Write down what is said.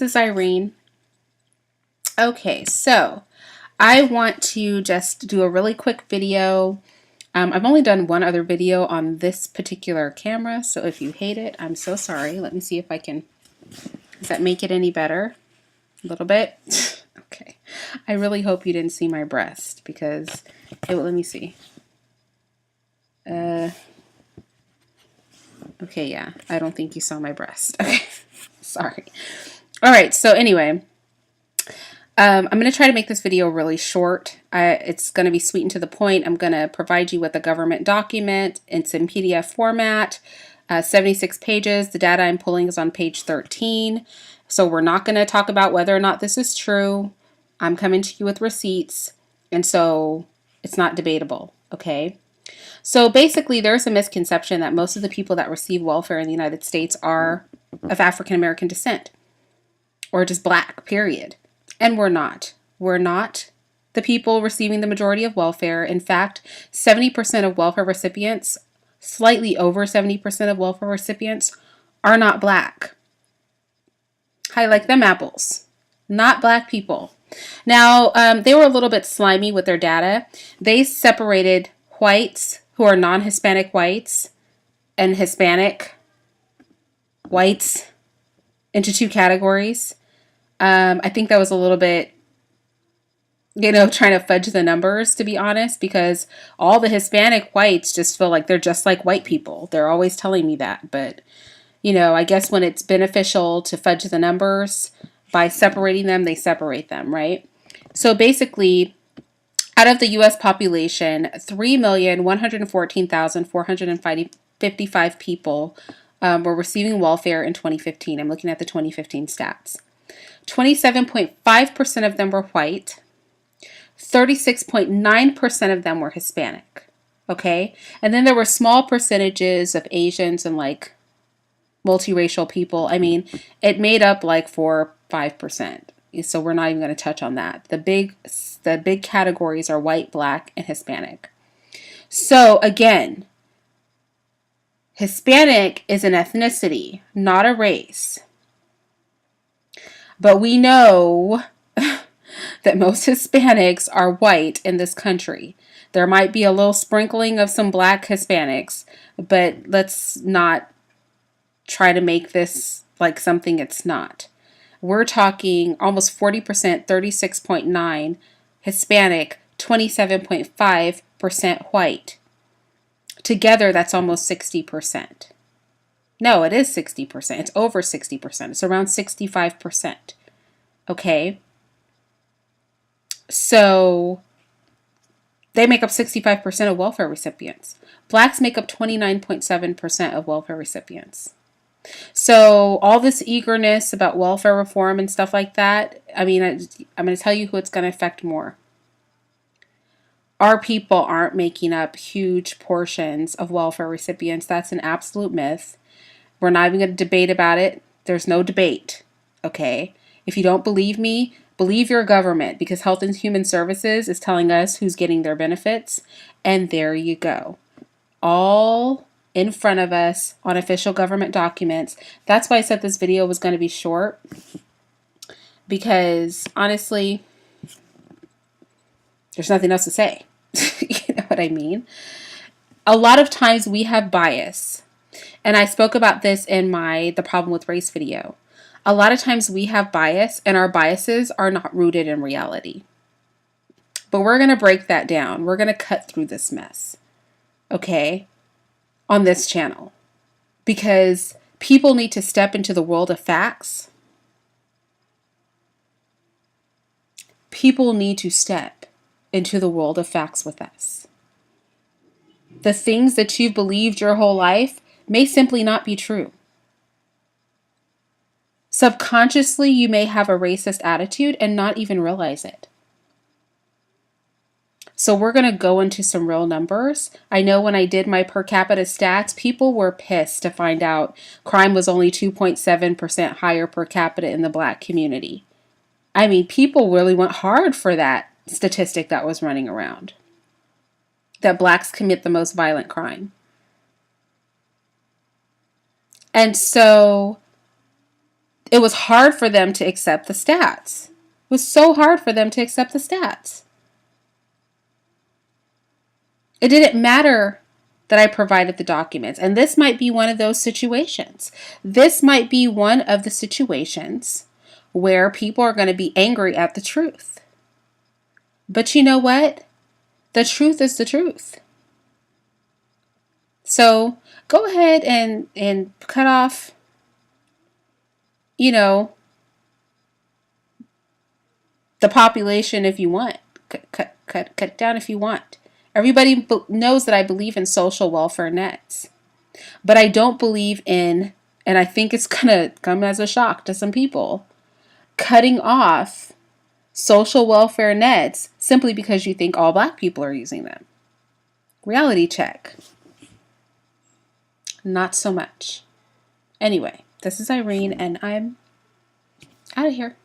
This is Irene. Okay, so I want to just do a really quick video. I've only done one other video on this particular camera, so if you hate it, I'm so sorry. Let me see if I can, does that make it any better? A little bit? Okay. I really hope you didn't see my breast because it will, let me see. Okay, yeah, I don't think you saw my breast. Okay, sorry. All right, so anyway, I'm going to try to make this video really short. It's going to be sweet and to the point. I'm going to provide you with a government document. It's in PDF format, 76 pages. The data I'm pulling is on page 13. So we're not going to talk about whether or not this is true. I'm coming to you with receipts, and so it's not debatable, okay? So basically, there's a misconception that most of the people that receive welfare in the United States are of African American descent or just black, period. And we're not. We're not the people receiving the majority of welfare. In fact, 70% of welfare recipients, slightly over 70% of welfare recipients, are not black. I like them apples. Not black people. Now, they were a little bit slimy with their data. They separated whites who are non-Hispanic whites and Hispanic whites into two categories. I think that was a little bit, trying to fudge the numbers, to be honest, because all the Hispanic whites just feel like they're just like white people. They're always telling me that. But, I guess when it's beneficial to fudge the numbers by separating them, they separate them, right? So basically, out of the U.S. population, 3,114,455 people were receiving welfare in 2015. I'm looking at the 2015 stats. 27.5% of them were white. 36.9% of them were Hispanic. Okay? And then there were small percentages of Asians and like multiracial people. I mean, it made up like 4 or 5%. So we're not even going to touch on that. The big categories are white, black, and Hispanic. So again, Hispanic is an ethnicity, not a race. But we know that most Hispanics are white in this country. There might be a little sprinkling of some black Hispanics, but let's not try to make this like something it's not. We're talking almost 40%, 36.9 Hispanic, 27.5% white. Together, that's almost 60%. No, it is 60%. It's over 60%. It's around 65%. Okay? So they make up 65% of welfare recipients. Blacks make up 29.7% of welfare recipients. So all this eagerness about welfare reform and stuff like that, I mean, I'm going to tell you who it's going to affect more. Our people aren't making up huge portions of welfare recipients. That's an absolute myth. We're not even going to debate about it. There's no debate, okay? If you don't believe me, believe your government, because Health and Human Services is telling us who's getting their benefits, and there you go. All in front of us on official government documents. That's why I said this video was going to be short, because honestly, there's nothing else to say. You know what I mean? A lot of times we have bias. And I spoke about this in my The Problem with Race video. A lot of times we have bias, and our biases are not rooted in reality. But we're going to break that down. We're going to cut through this mess, okay, on this channel. Because people need to step into the world of facts. People need to step into the world of facts with us. The things that you've believed your whole life may simply not be true. Subconsciously, you may have a racist attitude and not even realize it. So we're going to go into some real numbers. I know when I did my per capita stats, people were pissed to find out crime was only 2.7% higher per capita in the black community. I mean, people really went hard for that statistic that was running around, that blacks commit the most violent crime. And so it was hard for them to accept the stats. It was so hard for them to accept the stats. It didn't matter that I provided the documents. And this might be one of those situations. This might be one of the situations where people are going to be angry at the truth. But you know what? The truth is the truth. So go ahead and cut off, the population if you want. Cut it down if you want. Everybody knows that I believe in social welfare nets. But I don't believe in, and I think it's going to come as a shock to some people, cutting off social welfare nets simply because you think all Black people are using them. Reality check. Not so much. Anyway, this is Irene, and I'm out of here.